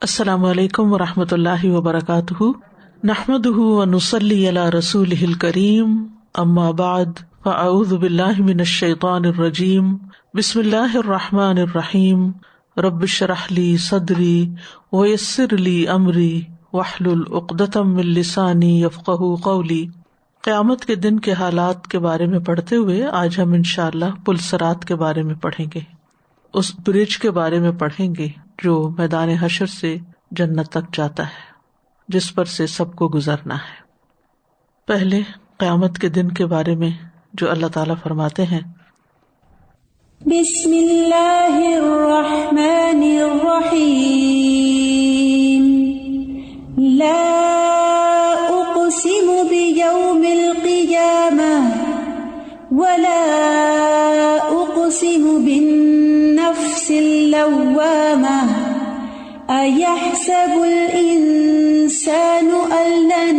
السلام علیکم ورحمۃ اللہ وبرکاتہ، نحمدہ ونصلی علی رسولہ الکریم، اما بعد فاعوذ باللہ من الشیطان الرجیم، بسم اللہ الرحمن الرحیم، رب اشرح لی صدری ویسر لی امری واحلل عقدۃ من لسانی یفقہوا قولی۔ قیامت کے دن کے حالات کے بارے میں پڑھتے ہوئے آج ہم انشاءاللہ پل صراط کے بارے میں پڑھیں گے، اس برج کے بارے میں پڑھیں گے جو میدان حشر سے جنت تک جاتا ہے، جس پر سے سب کو گزرنا ہے۔ پہلے قیامت کے دن کے بارے میں جو اللہ تعالیٰ فرماتے ہیں، بسم اللہ الرحمن الرحیم، لا اقسم بیوم القیامہ ولا اقسم بالنفس اللوامہ، أيحسب الإنسان أن لن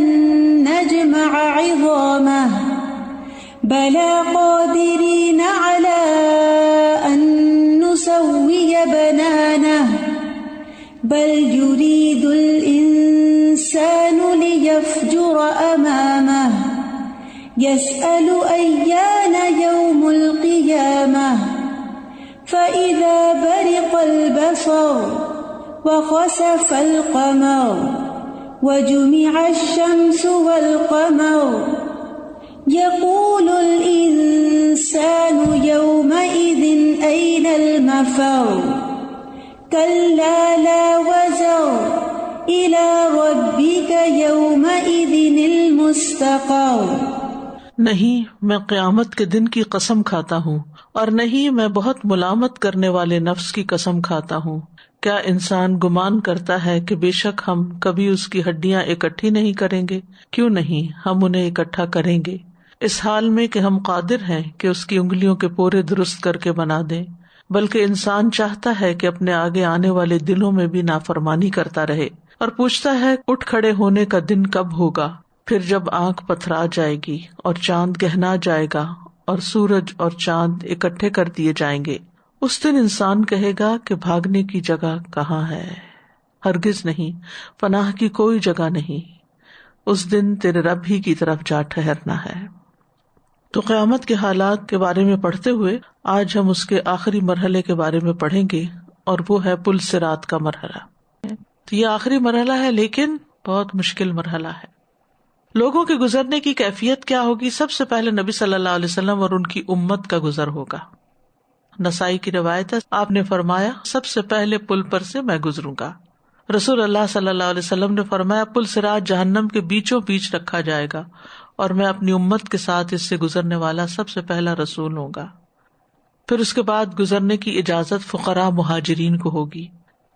نجمع عظامه بلى قادرين على أن نسوي بنانه بل يريد الإنسان ليفجر أمامه يسأل أيان يوم القيامة فإذا برق البصر وخسف القمر وجمع الشمس والقمر يقول الإنسان يومئذ أين المفر كلا لا وزر إلى ربك يومئذ المستقر۔ نہیں میں قیامت کے دن کی قسم کھاتا ہوں، اور نہیں میں بہت ملامت کرنے والے نفس کی قسم کھاتا ہوں۔ کیا انسان گمان کرتا ہے کہ بے شک ہم کبھی اس کی ہڈیاں اکٹھی نہیں کریں گے؟ کیوں نہیں، ہم انہیں اکٹھا کریں گے، اس حال میں کہ ہم قادر ہیں کہ اس کی انگلیوں کے پورے درست کر کے بنا دیں۔ بلکہ انسان چاہتا ہے کہ اپنے آگے آنے والے دنوں میں بھی نافرمانی کرتا رہے، اور پوچھتا ہے اٹھ کھڑے ہونے کا دن کب ہوگا۔ پھر جب آنکھ پتھرا جائے گی اور چاند گہنا جائے گا اور سورج اور چاند اکٹھے کر دیے جائیں گے، اس دن انسان کہے گا کہ بھاگنے کی جگہ کہاں ہے؟ ہرگز نہیں، پناہ کی کوئی جگہ نہیں، اس دن تیرے رب ہی کی طرف جا ٹھہرنا ہے۔ تو قیامت کے حالات کے بارے میں پڑھتے ہوئے آج ہم اس کے آخری مرحلے کے بارے میں پڑھیں گے، اور وہ ہے پل صراط کا مرحلہ۔ تو یہ آخری مرحلہ ہے، لیکن بہت مشکل مرحلہ ہے۔ لوگوں کے گزرنے کی کیفیت کیا ہوگی؟ سب سے پہلے نبی صلی اللہ علیہ وسلم اور ان کی امت کا گزر ہوگا۔ نسائی کی روایت ہے، آپ نے فرمایا سب سے پہلے پل پر سے میں گزروں گا۔ رسول اللہ صلی اللہ علیہ وسلم نے فرمایا پل صراط جہنم کے بیچوں بیچ رکھا جائے گا، اور میں اپنی امت کے ساتھ اس سے گزرنے والا سب سے پہلا رسول ہوں گا۔ پھر اس کے بعد گزرنے کی اجازت فقراء مہاجرین کو ہوگی۔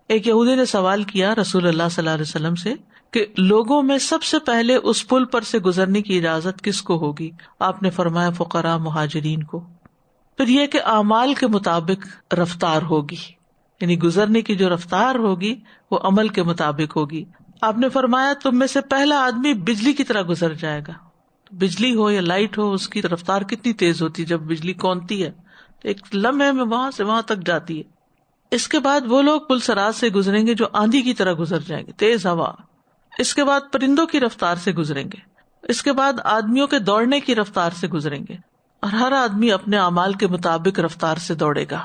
ایک یہودی نے سوال کیا رسول اللہ صلی اللہ علیہ وسلم سے کہ لوگوں میں سب سے پہلے اس پل پر سے گزرنے کی اجازت کس کو ہوگی؟ آپ نے فرمایا فقراء مہاجرین کو۔ پھر یہ کہ اعمال کے مطابق رفتار ہوگی، یعنی گزرنے کی جو رفتار ہوگی وہ عمل کے مطابق ہوگی۔ آپ نے فرمایا تم میں سے پہلا آدمی بجلی کی طرح گزر جائے گا۔ بجلی ہو یا لائٹ ہو، اس کی رفتار کتنی تیز ہوتی ہے، جب بجلی کونتی ہے ایک لمحے میں وہاں سے وہاں تک جاتی ہے۔ اس کے بعد وہ لوگ پل صراط سے گزریں گے جو آندھی کی طرح گزر جائیں گے، تیز ہوا۔ اس کے بعد پرندوں کی رفتار سے گزریں گے۔ اس کے بعد آدمیوں کے دوڑنے کی رفتار سے گزریں گے، اور ہر آدمی اپنے اعمال کے مطابق رفتار سے دوڑے گا۔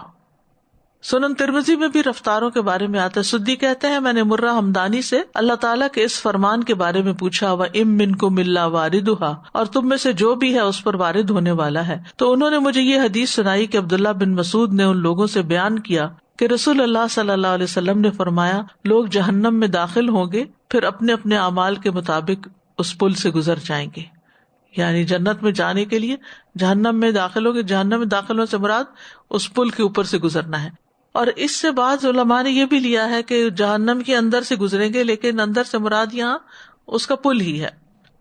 سنن ترمذی میں بھی رفتاروں کے بارے میں آتا ہے۔ سدی کہتے ہیں میں نے مرہ ہمدانی سے اللہ تعالیٰ کے اس فرمان کے بارے میں پوچھا، وَإِن مِّنكُمْ إِلَّا وَارِدُهَا، اور تم میں سے جو بھی ہے اس پر وارد ہونے والا ہے۔ تو انہوں نے مجھے یہ حدیث سنائی کہ عبداللہ بن مسعود نے ان لوگوں سے بیان کیا کہ رسول اللہ صلی اللہ علیہ وسلم نے فرمایا لوگ جہنم میں داخل ہوں گے، پھر اپنے اپنے اعمال کے مطابق اس پل سے گزر جائیں گے۔ یعنی جنت میں جانے کے لیے جہنم میں داخل ہوگے، جہنم میں داخل ہونے سے مراد اس پل کے اوپر سے گزرنا ہے۔ اور اس سے بعض علماء نے یہ بھی لیا ہے کہ جہنم کے اندر سے گزریں گے، لیکن اندر سے مراد یہاں اس کا پل ہی ہے۔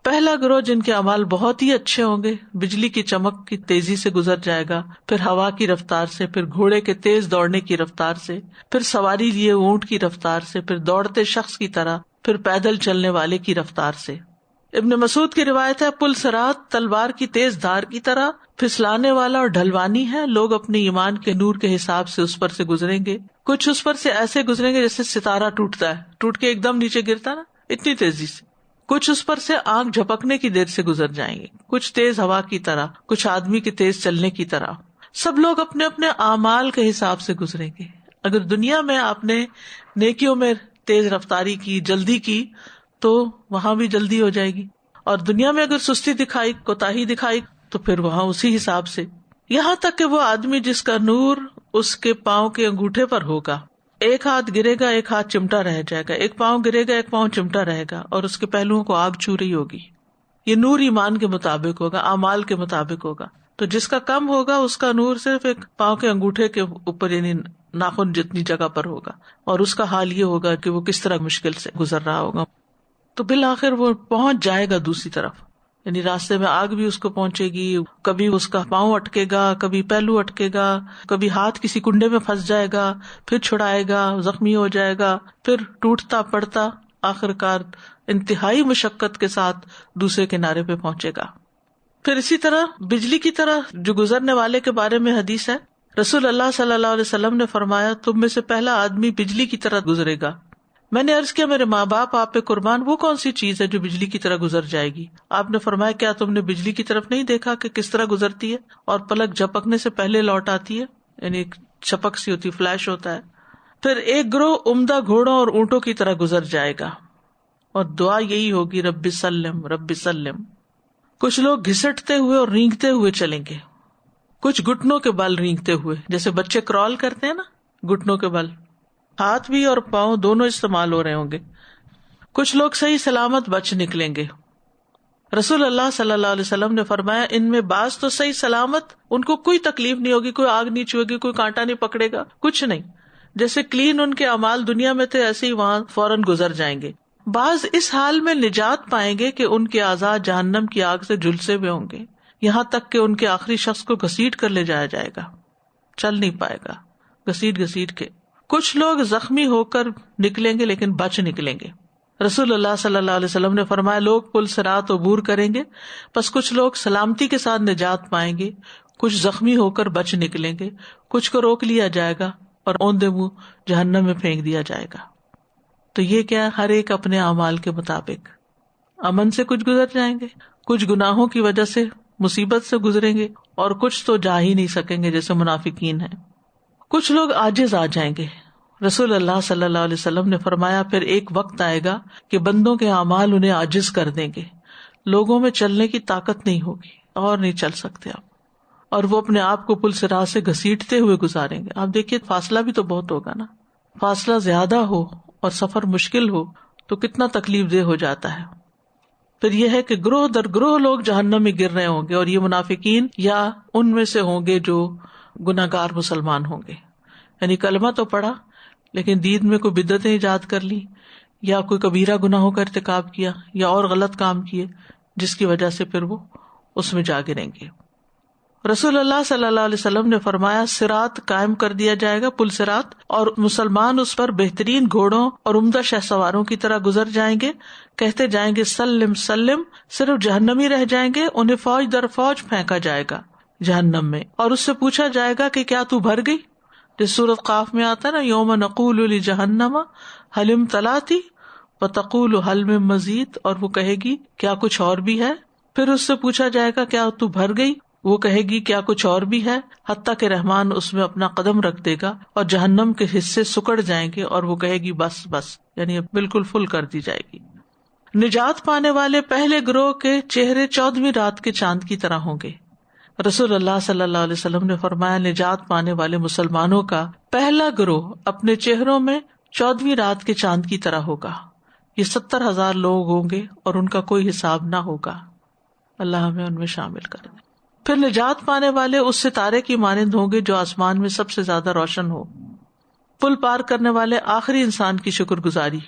پہلا گروہ جن کے اعمال بہت ہی اچھے ہوں گے، بجلی کی چمک کی تیزی سے گزر جائے گا، پھر ہوا کی رفتار سے، پھر گھوڑے کے تیز دوڑنے کی رفتار سے، پھر سواری لیے اونٹ کی رفتار سے، پھر دوڑتے شخص کی طرح، پھر پیدل چلنے والے کی رفتار سے۔ ابن مسعود کی روایت ہے پل صراط تلوار کی تیز دھار کی طرح پھسلانے والا اور ڈھلوانی ہے، لوگ اپنے ایمان کے نور کے حساب سے اس پر سے گزریں گے، کچھ اس پر سے ایسے گزریں گے جیسے ستارہ ٹوٹتا ہے، ٹوٹ کے ایک دم نیچے گرتا نا، اتنی تیزی سے. کچھ اس پر سے آنکھ جھپکنے کی دیر سے گزر جائیں گے، کچھ تیز ہوا کی طرح، کچھ آدمی کے تیز چلنے کی طرح. سب لوگ اپنے اپنے اعمال کے حساب سے گزریں گے. اگر دنیا میں آپ نے نیکیوں میں تیز رفتاری کی، جلدی کی، تو وہاں بھی جلدی ہو جائے گی. اور دنیا میں اگر سستی دکھائی، کوتاہی دکھائی، تو پھر وہاں اسی حساب سے. یہاں تک کہ وہ آدمی جس کا نور اس کے پاؤں کے انگوٹھے پر ہوگا، ایک ہاتھ گرے گا، ایک ہاتھ چمٹا رہ جائے گا، ایک پاؤں گرے گا، ایک پاؤں چمٹا رہے گا، اور اس کے پہلوؤں کو آگ چھو رہی ہوگی. یہ نور ایمان کے مطابق ہوگا، اعمال کے مطابق ہوگا. تو جس کا کم ہوگا اس کا نور صرف ایک پاؤں کے انگوٹھے کے اوپر، یعنی ناخن جتنی جگہ پر ہوگا، اور اس کا حال یہ ہوگا کہ وہ کس طرح مشکل سے گزر رہا ہوگا. تو بالآخر وہ پہنچ جائے گا دوسری طرف، یعنی راستے میں آگ بھی اس کو پہنچے گی. کبھی اس کا پاؤں اٹکے گا، کبھی پہلو اٹکے گا، کبھی ہاتھ کسی کنڈے میں پھنس جائے گا، پھر چھڑائے گا، زخمی ہو جائے گا، پھر ٹوٹتا پڑتا آخر کار انتہائی مشقت کے ساتھ دوسرے کنارے پہ پہنچے گا. پھر اسی طرح بجلی کی طرح جو گزرنے والے کے بارے میں حدیث ہے، رسول اللہ صلی اللہ علیہ وسلم نے فرمایا، تم میں سے پہلا آدمی بجلی کی طرح گزرے گا. میں نے عرض کیا، میرے ماں باپ آپ پہ قربان، وہ کون سی چیز ہے جو بجلی کی طرح گزر جائے گی؟ آپ نے فرمایا، کیا تم نے بجلی کی طرف نہیں دیکھا کہ کس طرح گزرتی ہے اور پلک جھپکنے سے پہلے لوٹ آتی ہے، یعنی ایک چھپک سی ہوتی، فلیش ہوتا ہے. پھر ایک گروہ عمدہ گھوڑوں اور اونٹوں کی طرح گزر جائے گا، اور دعا یہی ہوگی، رب سلم رب سلم. کچھ لوگ گھسٹتے ہوئے اور رینگتے ہوئے چلیں گے، کچھ گھٹنوں کے بل رینگتے ہوئے، جیسے بچے کرال کرتے ہیں نا، گھٹنوں کے بل، ہاتھ بھی اور پاؤں دونوں استعمال ہو رہے ہوں گے. کچھ لوگ صحیح سلامت بچ نکلیں گے. رسول اللہ صلی اللہ علیہ وسلم نے فرمایا، ان میں بعض تو صحیح سلامت، ان کو کوئی تکلیف نہیں ہوگی، کوئی آگ نہیں چھوئے گی، کوئی کانٹا نہیں پکڑے گا، کچھ نہیں، جیسے کلین ان کے اعمال دنیا میں تھے ایسے ہی وہاں فوراً گزر جائیں گے. بعض اس حال میں نجات پائیں گے کہ ان کے اعضاء جہنم کی آگ سے جھلسے ہوئے ہوں گے، یہاں تک کہ ان کے آخری شخص کو گھسیٹ کر لے جایا جائے گا، چل نہیں پائے گا گھسیٹ گھسیٹ کے. کچھ لوگ زخمی ہو کر نکلیں گے لیکن بچ نکلیں گے. رسول اللہ صلی اللہ علیہ وسلم نے فرمایا، لوگ پل صراط عبور کریں گے، پس کچھ لوگ سلامتی کے ساتھ نجات پائیں گے، کچھ زخمی ہو کر بچ نکلیں گے، کچھ کو روک لیا جائے گا اور اوندے منہ جہنم میں پھینک دیا جائے گا. تو یہ کیا، ہر ایک اپنے اعمال کے مطابق امن سے کچھ گزر جائیں گے، کچھ گناہوں کی وجہ سے مصیبت سے گزریں گے، اور کچھ تو جا ہی نہیں سکیں گے جیسے منافقین ہیں. کچھ لوگ عاجز آ جائیں گے. رسول اللہ صلی اللہ علیہ وسلم نے فرمایا، پھر ایک وقت آئے گا کہ بندوں کے اعمال انہیں عاجز کر دیں گے، لوگوں میں چلنے کی طاقت نہیں ہوگی اور نہیں چل سکتے آپ، اور وہ اپنے آپ کو پل صراط سے گھسیٹتے ہوئے گزاریں گے. آپ دیکھیے فاصلہ بھی تو بہت ہوگا نا، فاصلہ زیادہ ہو اور سفر مشکل ہو تو کتنا تکلیف دہ ہو جاتا ہے. پھر یہ ہے کہ گروہ در گروہ لوگ جہنم میں گر رہے ہوں گے، اور یہ منافقین یا ان میں سے ہوں گے جو گناہگار مسلمان ہوں گے، یعنی کلمہ تو پڑھا لیکن دین میں کوئی بدعتیں ایجاد کر لی، یا کوئی کبیرہ گناہوں کا ارتکاب کیا، یا اور غلط کام کیے جس کی وجہ سے پھر وہ اس میں جا گریں گے. رسول اللہ صلی اللہ علیہ وسلم نے فرمایا، صراط قائم کر دیا جائے گا، پل صراط، اور مسلمان اس پر بہترین گھوڑوں اور عمدہ شہ سواروں کی طرح گزر جائیں گے، کہتے جائیں گے سلم سلم، صرف جہنمی رہ جائیں گے، انہیں فوج در فوج پھینکا جائے گا جہنم میں، اور اس سے پوچھا جائے گا کہ کیا تو بھر گئی؟ جس سورۃ قاف میں آتا نا، یوم نقول لجہنم هل امتلأت وتقول هل من مزید، اور وہ کہے گی کیا کچھ اور بھی ہے؟ پھر اس سے پوچھا جائے گا کیا تو بھر گئی؟ وہ کہے گی کیا کچھ اور بھی ہے؟ حتیٰ کہ رحمان اس میں اپنا قدم رکھ دے گا اور جہنم کے حصے سکڑ جائیں گے، اور وہ کہے گی بس بس، یعنی بالکل فل کر دی جائے گی. نجات پانے والے پہلے گروہ کے چہرے 14ویں رات کے چاند کی طرح ہوں گے. رسول اللہ صلی اللہ علیہ وسلم نے فرمایا، نجات پانے والے مسلمانوں کا پہلا گروہ اپنے چہروں میں 14ویں رات کے چاند کی طرح ہوگا. یہ 70,000 لوگ ہوں گے اور ان کا کوئی حساب نہ ہوگا. اللہ ہمیں ان میں شامل کر دے. پھر نجات پانے والے اس ستارے کی مانند ہوں گے جو آسمان میں سب سے زیادہ روشن ہو. پل پار کرنے والے آخری انسان کی شکر گزاری.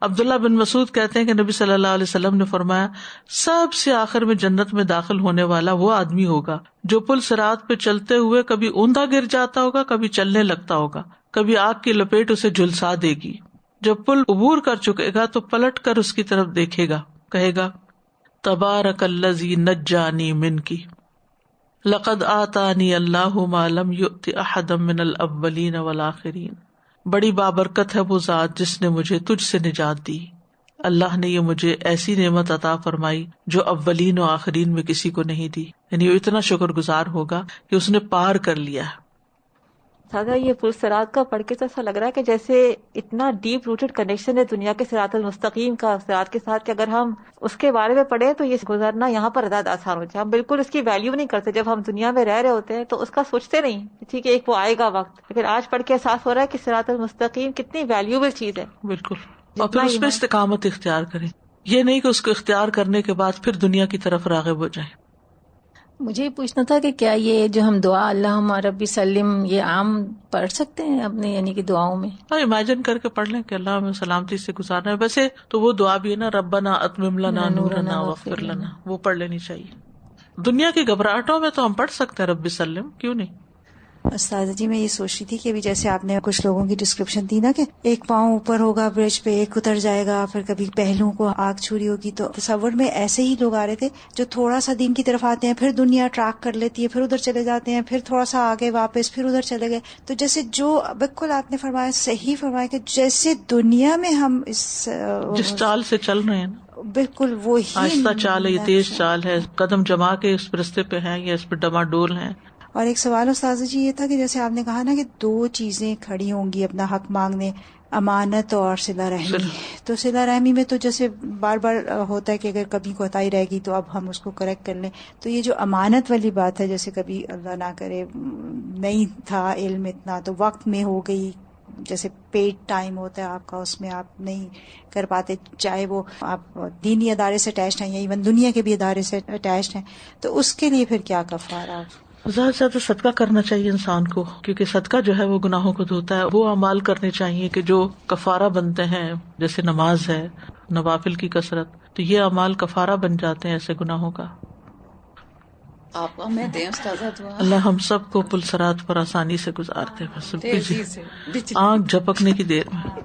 عبداللہ بن مسعود کہتے ہیں کہ نبی صلی اللہ علیہ وسلم نے فرمایا، سب سے آخر میں جنت میں داخل ہونے والا وہ آدمی ہوگا جو پل صراط پہ چلتے ہوئے کبھی اوندا گر جاتا ہوگا، کبھی چلنے لگتا ہوگا، کبھی آگ کی لپیٹ اسے جھلسا دے گی. جب پل عبور کر چکے گا تو پلٹ کر اس کی طرف دیکھے گا، کہے گا تبارک الذی نجانی منکی لقد آتانی اللہ ما لم یؤت احدا من الاولین والآخرین. بڑی بابرکت ہے وہ ذات جس نے مجھے تجھ سے نجات دی. اللہ نے یہ مجھے ایسی نعمت عطا فرمائی جو اولین و آخرین میں کسی کو نہیں دی. یعنی وہ اتنا شکر گزار ہوگا کہ اس نے پار کر لیا. سادہ یہ پرصراط کا پڑھ کے تو ایسا لگ رہا ہے کہ جیسے اتنا ڈیپ روٹڈ کنیکشن ہے دنیا کے صراط المستقیم کا صراط کے ساتھ کہ اگر ہم اس کے بارے میں پڑھیں تو یہ گزرنا یہاں پر زیادہ آسان ہو جائے. ہم بالکل اس کی ویلیو نہیں کرتے. جب ہم دنیا میں رہ رہے ہوتے ہیں تو اس کا سوچتے نہیں. ٹھیک ہے ایک وہ آئے گا وقت, لیکن آج پڑھ کے احساس ہو رہا ہے کہ صراط المستقیم کتنی ویلیوبل چیز ہے. بالکل. اور پھر اس پہ استقامت اختیار کریں. یہ نہیں کہ اس کو اختیار کرنے کے بعد پھر دنیا کی طرف راغب ہو جائیں. مجھے یہ پوچھنا تھا کہ کیا یہ جو ہم دعا اللہم ربی سلم یہ عام پڑھ سکتے ہیں اپنے یعنی کہ دعاؤں میں؟ ہاں امیجن کر کے پڑھ لیں کہ اللہ ہمیں سلامتی سے گزارنا ہے. ویسے تو وہ دعا بھی ہے نا, ربنا اتمم لنا نورنا واغفر لنا, وہ پڑھ لینی چاہیے. دنیا کی گھبراہٹوں میں تو ہم پڑھ سکتے ہیں رب سلم, کیوں نہیں. استاذہ جی میں یہ سوچ رہی تھی کہ ابھی جیسے آپ نے کچھ لوگوں کی ڈسکرپشن دی نا کہ ایک پاؤں اوپر ہوگا برج پہ, ایک اتر جائے گا, پھر کبھی پہلوؤں کو آگ چھوری ہوگی, تو تصور میں ایسے ہی لوگ آ رہے تھے جو تھوڑا سا دین کی طرف آتے ہیں, پھر دنیا ٹریک کر لیتی ہے, پھر ادھر چلے جاتے ہیں, پھر تھوڑا سا آگے واپس, پھر ادھر چلے گئے. تو جیسے جو بالکل آپ نے فرمایا, صحیح فرمایا کہ جیسے دنیا میں ہم جس چال سے چل رہے ہیں بالکل وہی آہستہ چال ہے, یہ تیز چال ہے, قدم جما کے اس رستے پہ ہیں یا اس پہ ڈما ڈول ہیں. اور ایک سوال استاذہ جی یہ تھا کہ جیسے آپ نے کہا نا کہ دو چیزیں کھڑی ہوں گی اپنا حق مانگنے, امانت اور صلہ رحمی. تو صلہ رحمی میں تو جیسے بار بار ہوتا ہے کہ اگر کبھی کوتاہی رہ گئی تو اب ہم اس کو کریکٹ کر لیں. تو یہ جو امانت والی بات ہے, جیسے کبھی اللہ نہ کرے نہیں تھا علم اتنا تو وقت میں ہو گئی, جیسے پیڈ ٹائم ہوتا ہے آپ کا, اس میں آپ نہیں کر پاتے, چاہے وہ آپ دینی ادارے سے اٹیچڈ ہیں یا ایون دنیا کے بھی ادارے سے اٹیچڈ ہیں, تو اس کے لیے پھر کیا کفارہ؟ زیادہ سے زیادہ صدقہ کرنا چاہیے انسان کو, کیونکہ صدقہ جو ہے وہ گناہوں کو دھوتا ہے. وہ اعمال کرنے چاہیے کہ جو کفارہ بنتے ہیں, جیسے نماز ہے, نوافل کی کثرت, تو یہ اعمال کفارہ بن جاتے ہیں ایسے گناہوں کا. آپ ہمیں دیں استاذہ دعا. اللہ ہم سب کو پل صراط پر آسانی سے گزارتے, بس تیزی سے آنکھ جھپکنے کی دیر میں.